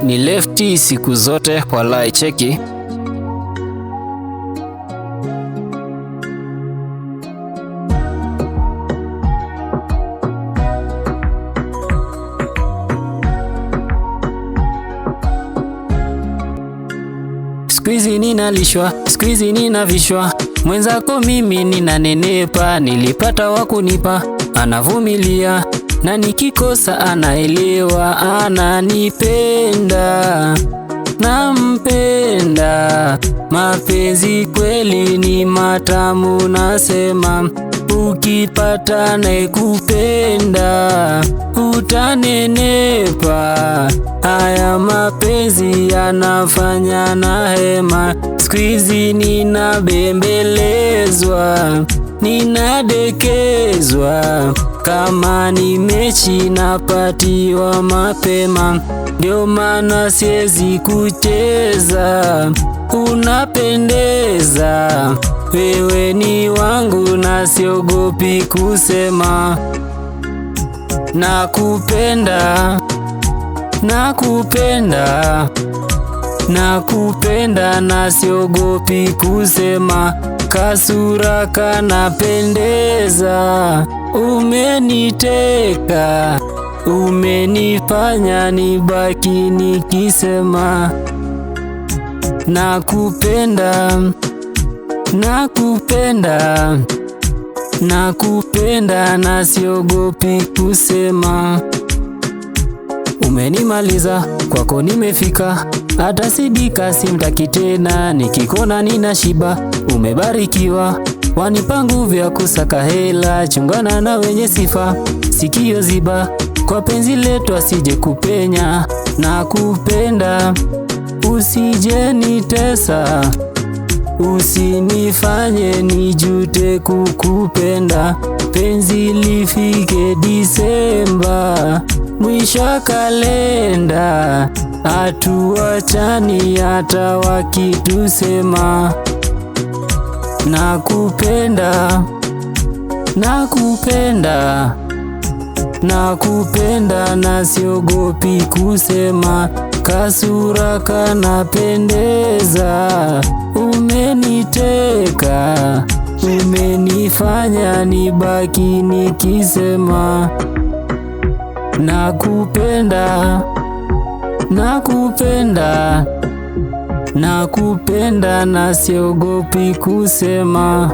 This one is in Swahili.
Ni lefty siku zote walai cheki. Squeezy ninalishwa, squeezy ninavishwa, mwenzako mimi ninanenepa, nilipata wakunipa, anavumilia, na nikikosa anaelewa, ananipenda, nampenda, mapenzi kweli ni matamu nasema, ukipata nakupenda, utanenepa, haya mapenzi yanafanya na hema, squeezy ninabembelezwa, ninadekezwa, kama ni mechi napatiwa mapema, ndio maana siwezi kucheza, unapendeza, wewe ni wangu na siogopi kusema, nakupenda, nakupenda, nakupenda na siogopi kusema, kasura kanapendeza, umeniteka, umenifanya nibaki nikisema, nakupenda, nakupenda, nakupenda na siogopi kusema, umenimaliza kwako nimefika, hata sidika simtaki tena, nikikona ninashiba, umebarikiwa, wanipa nguvu ya kusaka hela, chungana na wenye sifa, sikio ziba, kwa penzi letu asije kupenya, nakupenda, usije nitesa, usinifanye nijute kukupenda, penzi lifike Disemba, mwisho kalenda, hatuachani hata wakitusema, nakupenda, nakupenda, nakupenda na siogopi kusema, kasura kanapendeza, umeniteka, umenifanya nibaki nikisema, nakupenda, nakupenda, nakupenda na siogopi kusema.